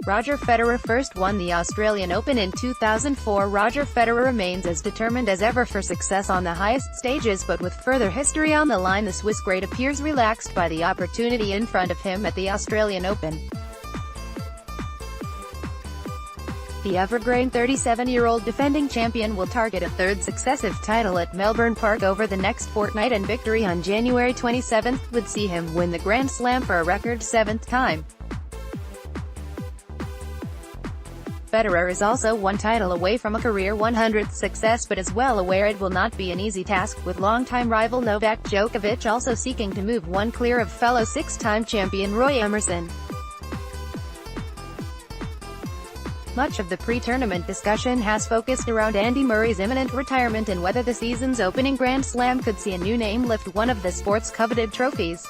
Roger Federer first won the Australian Open in 2004. Roger Federer remains as determined as ever for success on the highest stages, but with further history on the line, the Swiss great appears relaxed by the opportunity in front of him at the Australian Open. The evergreen 37-year-old defending champion will target a third successive title at Melbourne Park over the next fortnight, and victory on January 27 would see him win the Grand Slam for a record 7th time. Federer is also one title away from a career 100th success, but is well aware it will not be an easy task, with longtime rival Novak Djokovic also seeking to move one clear of fellow six-time champion Roy Emerson. Much of the pre-tournament discussion has focused around Andy Murray's imminent retirement and whether the season's opening Grand Slam could see a new name lift one of the sport's coveted trophies.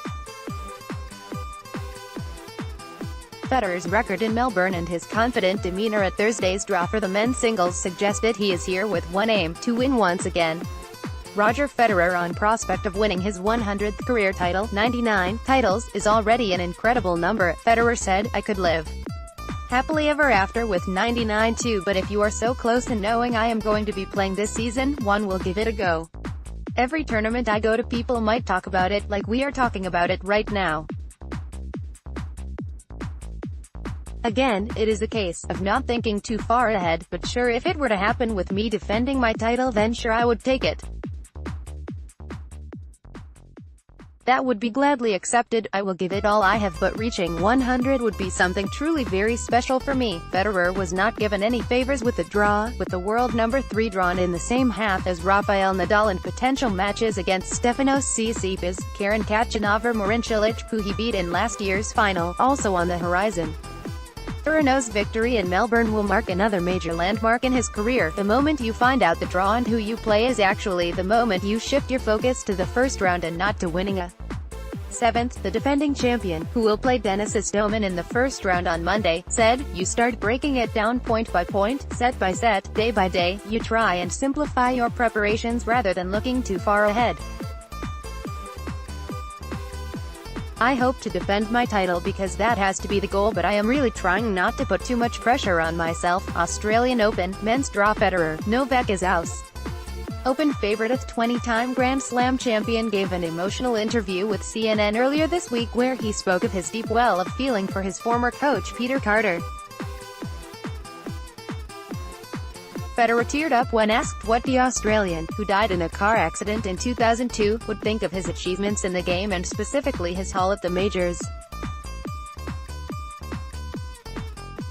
Federer's record in Melbourne and his confident demeanor at Thursday's draw for the men's singles suggested he is here with one aim: to win once again. Roger Federer, on prospect of winning his 100th career title, 99 titles, is already an incredible number. Federer said, "I could live happily ever after with 99 too, but if you are so close to knowing I am going to be playing this season, one will give it a go. Every tournament I go to, people might talk about it, like we are talking about it right now. Again, it is a case of not thinking too far ahead, but sure, if it were to happen with me defending my title, then sure I would take it. That would be gladly accepted. I will give it all I have, but reaching 100 would be something truly very special for me." Federer was not given any favors with the draw, with the world number 3 drawn in the same half as Rafael Nadal, and potential matches against Stefanos Tsitsipas, Karen Khachanov or Marin Cilic, who he beat in last year's final, also on the horizon. Federer's victory in Melbourne will mark another major landmark in his career. The moment you find out the draw and who you play is actually the moment you shift your focus to the first round and not to winning a 7th. The defending champion, who will play Denis Istomin in the first round on Monday, said, "You start breaking it down point by point, set by set, day by day. You try and simplify your preparations rather than looking too far ahead. I hope to defend my title because that has to be the goal, but I am really trying not to put too much pressure on myself." Australian Open, men's draw. Federer, Novak is out. Open favorite, 20-time Grand Slam champion, gave an emotional interview with CNN earlier this week where he spoke of his deep well of feeling for his former coach Peter Carter. Federer teared up when asked what the Australian, who died in a car accident in 2002, would think of his achievements in the game and specifically his haul at the majors.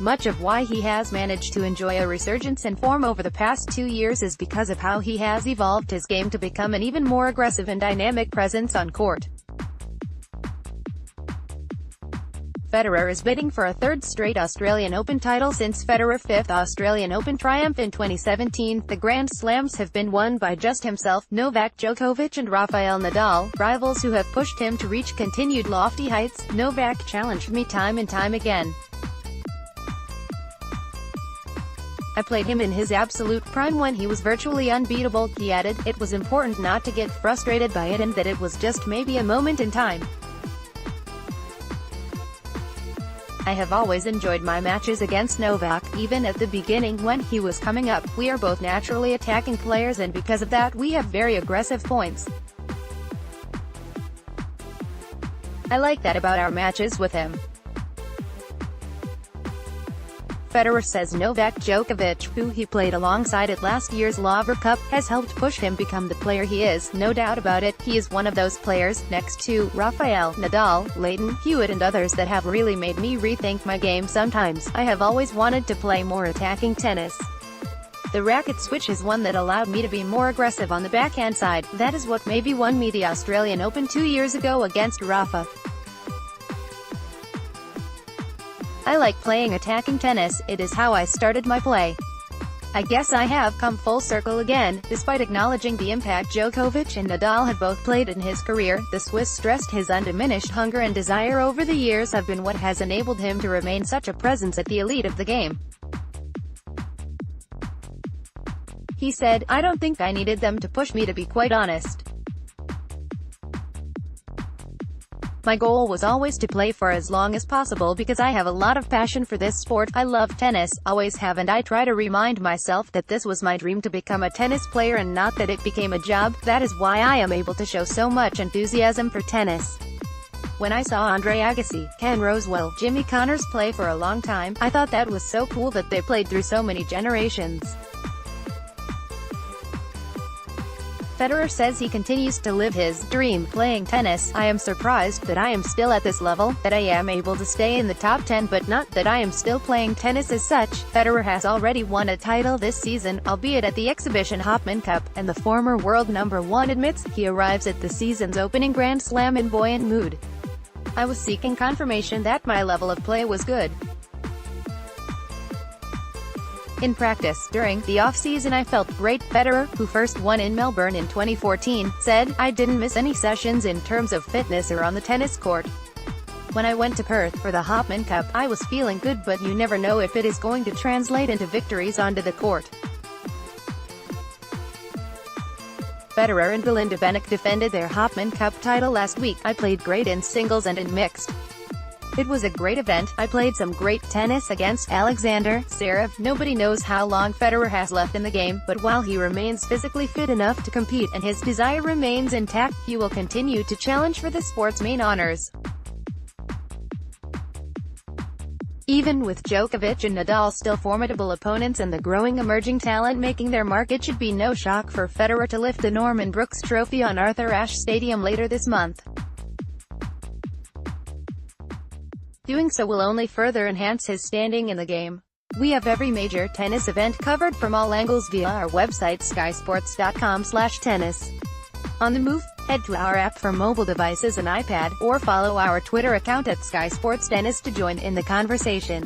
Much of why he has managed to enjoy a resurgence in form over the past 2 years is because of how he has evolved his game to become an even more aggressive and dynamic presence on court. Federer is bidding for a third straight Australian Open title since Federer's 5th Australian Open triumph in 2017. The Grand Slams have been won by just himself, Novak Djokovic and Rafael Nadal, rivals who have pushed him to reach continued lofty heights. "Novak challenged me time and time again. I played him in his absolute prime when he was virtually unbeatable," he added. "It was important not to get frustrated by it and that it was just maybe a moment in time. I have always enjoyed my matches against Novak, even at the beginning when he was coming up. We are both naturally attacking players, and because of that we have very aggressive points. I like that about our matches with him." Federer says Novak Djokovic, who he played alongside at last year's Laver Cup, has helped push him become the player he is. "No doubt about it, he is one of those players, next to Rafael, Nadal, Leighton Hewitt and others, that have really made me rethink my game sometimes. I have always wanted to play more attacking tennis. The racket switch is one that allowed me to be more aggressive on the backhand side. That is what maybe won me the Australian Open 2 years ago against Rafa. I like playing attacking tennis, it is how I started my play. I guess I have come full circle again." Despite acknowledging the impact Djokovic and Nadal have both played in his career, the Swiss stressed his undiminished hunger and desire over the years have been what has enabled him to remain such a presence at the elite of the game. He said, "I don't think I needed them to push me, to be quite honest. My goal was always to play for as long as possible because I have a lot of passion for this sport. I love tennis, always have, and I try to remind myself that this was my dream to become a tennis player and not that it became a job. That is why I am able to show so much enthusiasm for tennis. When I saw Andre Agassi, Ken Rosewell, Jimmy Connors play for a long time, I thought that was so cool that they played through so many generations. Federer says he continues to live his dream, playing tennis. I am surprised that I am still at this level, that I am able to stay in the top 10, but not that I am still playing tennis as such. Federer has already won a title this season, albeit at the exhibition Hopman Cup, and the former world number 1 admits he arrives at the season's opening Grand Slam in buoyant mood. I was seeking confirmation that my level of play was good. In practice, during the off-season I felt great. Federer, who first won in Melbourne in 2014, said, I didn't miss any sessions in terms of fitness or on the tennis court. When I went to Perth for the Hopman Cup, I was feeling good, but you never know if it is going to translate into victories onto the court. Federer and Belinda Bencic defended their Hopman Cup title last week. I played great in singles and in mixed. It was a great event. I played some great tennis against Alexander Zverev. Nobody knows how long Federer has left in the game, but while he remains physically fit enough to compete and his desire remains intact, he will continue to challenge for the sport's main honors. Even with Djokovic and Nadal still formidable opponents and the growing emerging talent making their mark, it should be no shock for Federer to lift the Norman Brooks Trophy on Arthur Ashe Stadium later this month. Doing so will only further enhance his standing in the game. We have every major tennis event covered from all angles via our website skysports.com/tennis. On the move, head to our app for mobile devices and iPad, or follow our Twitter account at Sky Sports Tennis to join in the conversation.